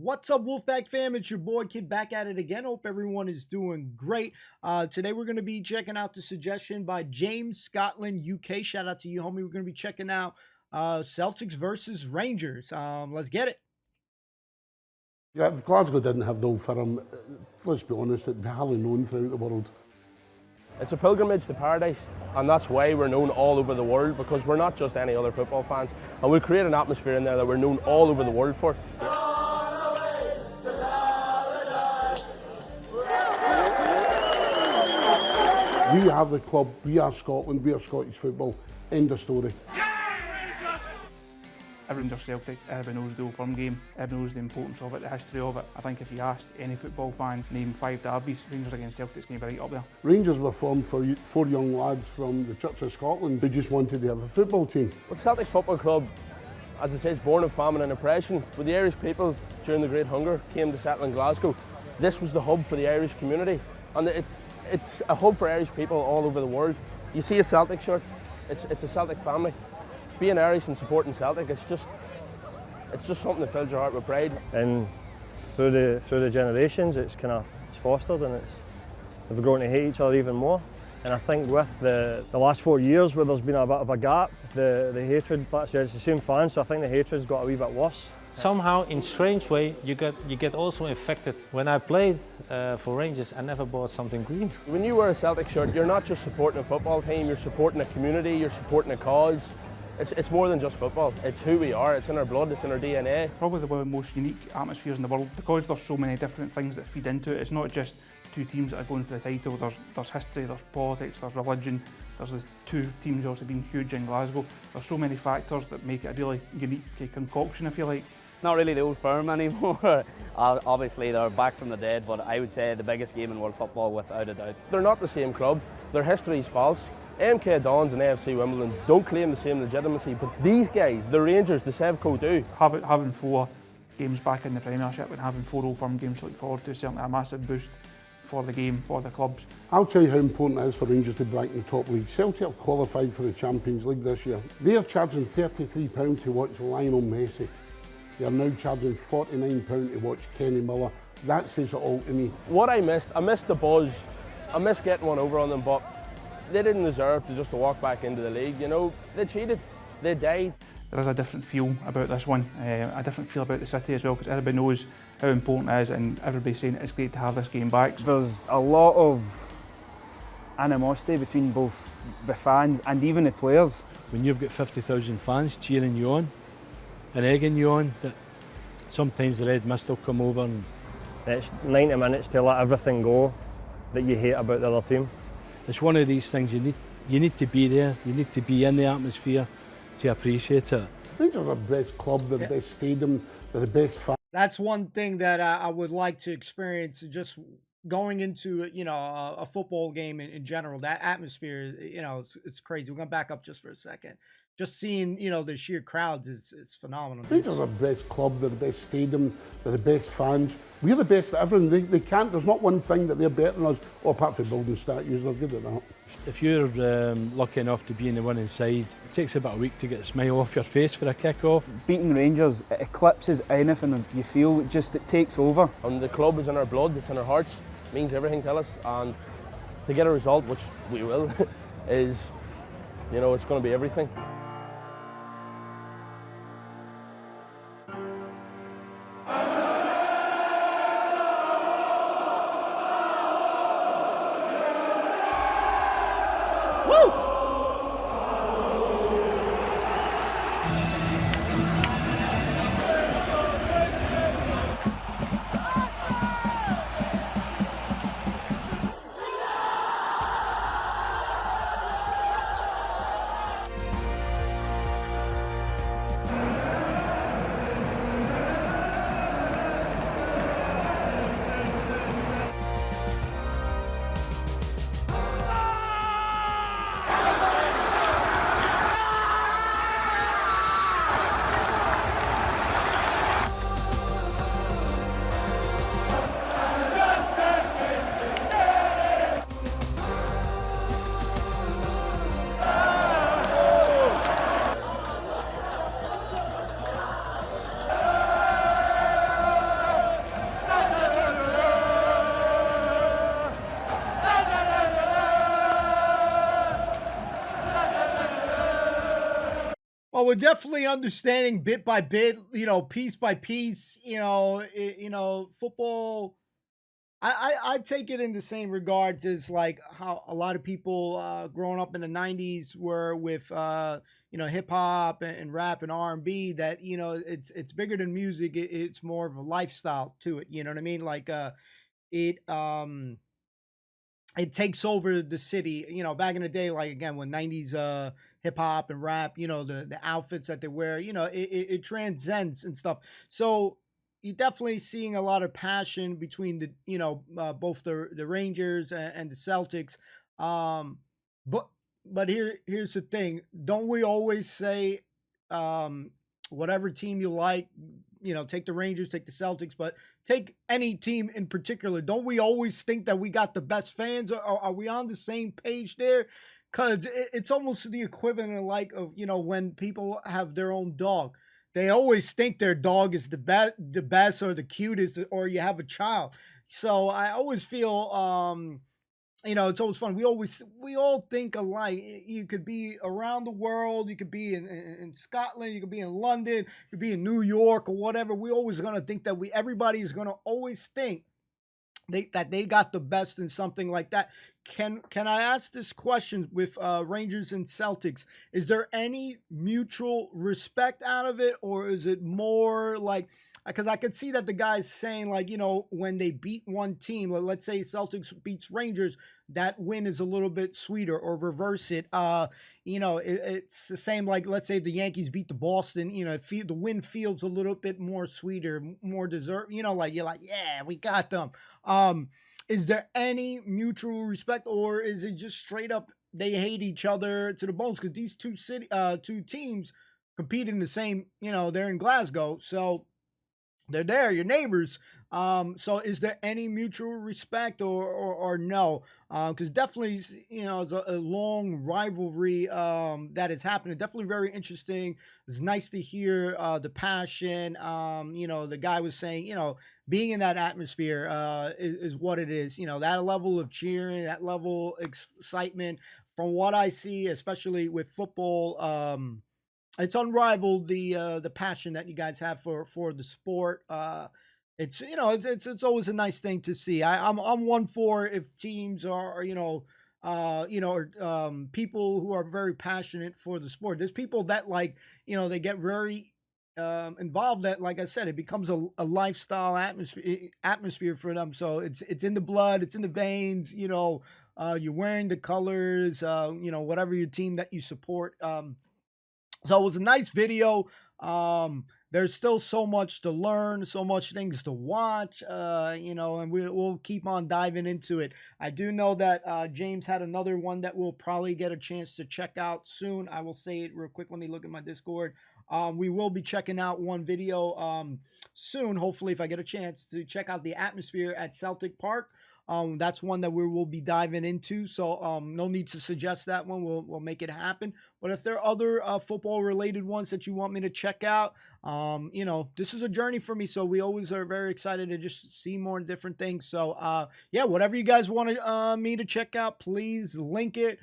What's up, Wolfpack fam? It's your boy Kid back at it again. Hope everyone is doing great. Today we're going to be checking out the suggestion by James Scotland UK. Shout out to you, homie. We're going to be checking out Celtics versus Rangers. Let's get it. Yeah, if Glasgow didn't have the Old Firm, let's be honest, it'd be highly known throughout the world. It's a pilgrimage to paradise, and that's why we're known all over the world, because we're not just any other football fans, and we create an atmosphere in there that we're known all over the world for. We are the club, we are Scotland, we are Scottish football. End of story. Everyone does Celtic, everyone knows the Old Firm game, everyone knows the importance of it, the history of it. I think if you asked any football fan, name 5 derbies, Rangers against Celtic's going to be right up there. Rangers were formed for 4 young lads from the Church of Scotland who just wanted to have a football team. Well, Celtic Football Club, as it says, born of famine and oppression. With the Irish people during the Great Hunger came to settle in Glasgow. This was the hub for the Irish community, and it's a hub for Irish people all over the world. You see a Celtic shirt, it's a Celtic family. Being Irish and supporting Celtic, it's just something that fills your heart with pride. And through the generations, it's fostered, and they've grown to hate each other even more. And I think with the last 4 years, where there's been a bit of a gap, the hatred, it's the same fans, so I think the hatred's got a wee bit worse. Somehow, in strange way, you get also infected. When I played for Rangers, I never bought something green. When you wear a Celtic shirt, you're not just supporting a football team, you're supporting a community, you're supporting a cause. It's more than just football, it's who we are, it's in our blood, it's in our DNA. Probably one of the most unique atmospheres in the world, because there's so many different things that feed into it. It's not just 2 teams that are going for the title, there's history, there's politics, there's religion, there's the 2 teams also being huge in Glasgow. There's so many factors that make it a really unique concoction, if you like. Not really the Old Firm anymore. Obviously they're back from the dead, but I would say the biggest game in world football without a doubt. They're not the same club, their history is false. MK Dons and AFC Wimbledon don't claim the same legitimacy, but these guys, the Rangers, the Sevco do. Having 4 games back in the Premiership and having 4 Old Firm games to look forward to is certainly a massive boost for the game, for the clubs. I'll tell you how important it is for Rangers to be back in the top league. Celtic have qualified for the Champions League this year. They're charging £33 to watch Lionel Messi. They're now charging £49 to watch Kenny Miller. That says it all to me. What I missed the buzz. I missed getting one over on them, but they didn't deserve to just walk back into the league, you know. They cheated, they died. There is a different feel about this one, a different feel about the city as well, because everybody knows how important it is, and everybody's saying it's great to have this game back. There's a lot of animosity between both the fans and even the players. When you've got 50,000 fans cheering you on and egging you on, that sometimes the red mist will come over. And it's 90 minutes to let everything go that you hate about the other team. It's one of these things, you need to be there, you need to be in the atmosphere to appreciate it. Rangers are the best club, they're the best stadium, they're the best fans. That's one thing that I would like to experience, just going into a football game in general. That atmosphere, it's crazy. We're going to back up just for a second. Just seeing, the sheer crowds is phenomenal. Rangers are the best club, they're the best stadium, they're the best fans. We're the best at everything. They can't, there's not one thing that they're better than us, apart from building statues, they're good at that. If you're lucky enough to be in the winning side, it takes about a week to get a smile off your face for a kick-off. Beating Rangers, it eclipses anything you feel, it takes over. And the club is in our blood, it's in our hearts, it means everything to us, and to get a result, which we will, is, it's going to be everything. we're definitely understanding bit by bit, piece by piece, football. I take it in the same regards as like how a lot of people growing up in the 90s were with hip hop and rap and R&B, that it's bigger than music. It's more of a lifestyle to it, you know what I mean? Like it it takes over the city. Back in the day, like again when 90s hip hop and rap, the outfits that they wear, it transcends and stuff. So you're definitely seeing a lot of passion between the both the Rangers and the Celtics. Um, but here's the thing: don't we always say, um, whatever team you like, take the Rangers, take the Celtics, but take any team in particular? Don't we always think that we got the best fans? Are we on the same page there? Because it's almost the equivalent of when people have their own dog. They always think their dog is the best or the cutest, or you have a child. So I always feel, it's always fun. We all think alike. You could be around the world. You could be in Scotland. You could be in London. You could be in New York or whatever. We always gonna think that everybody is gonna always think that they got the best in something like that. Can I ask this question with Rangers and Celtics? Is there any mutual respect out of it, or is it more like, because I could see that the guy's saying like, when they beat one team, let's say Celtics beats Rangers, that win is a little bit sweeter, or reverse it. It's the same, like let's say the Yankees beat the Boston, the win feels a little bit more sweeter, more deserved, like you're like, yeah, we got them. Is there any mutual respect, or is it just straight up they hate each other to the bones? Because these two teams compete in the same, they're in Glasgow, so they're there, your neighbors. So is there any mutual respect, or no? Because definitely, it's a long rivalry that is happening. Definitely very interesting. It's nice to hear the passion. The guy was saying, being in that atmosphere is what it is. That level of cheering, that level of excitement. From what I see, especially with football, it's unrivaled, the passion that you guys have for the sport. It's always a nice thing to see. I'm one for if teams are people who are very passionate for the sport. There's people that like they get very involved, that, like I said, it becomes a lifestyle atmosphere for them. So it's in the blood, it's in the veins. You're wearing the colors. Whatever your team that you support. So it was a nice video. There's still so much to learn, so much things to watch, and we'll keep on diving into it. I do know that James had another one that we'll probably get a chance to check out soon. I will say it real quick. Let me look at my Discord. We will be checking out one video soon, hopefully, if I get a chance to check out the atmosphere at Celtic Park. That's one that we will be diving into. So no need to suggest that one. We'll make it happen. But if there are other football related ones that you want me to check out, this is a journey for me. So we always are very excited to just see more different things. So yeah, whatever you guys want me to check out, please link it.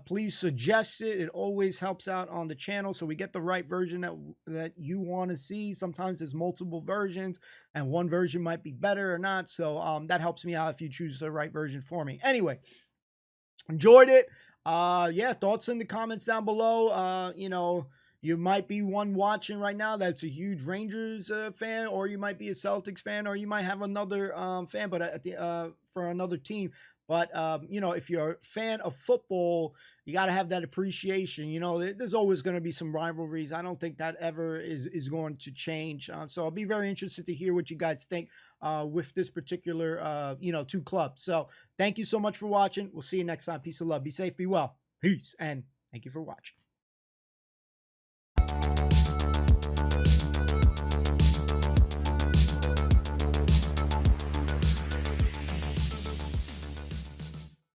Please suggest it. It always helps out on the channel, so we get the right version that you want to see. Sometimes there's multiple versions, and one version might be better or not. So that helps me out if you choose the right version for me. Anyway, enjoyed it. Yeah, thoughts in the comments down below. You might be one watching right now that's a huge Rangers fan, or you might be a Celtics fan, or you might have another fan, but for another team. But, if you're a fan of football, you got to have that appreciation. There's always going to be some rivalries. I don't think that ever is going to change. So I'll be very interested to hear what you guys think with this particular, two clubs. So thank you so much for watching. We'll see you next time. Peace and love. Be safe, be well. Peace. And thank you for watching.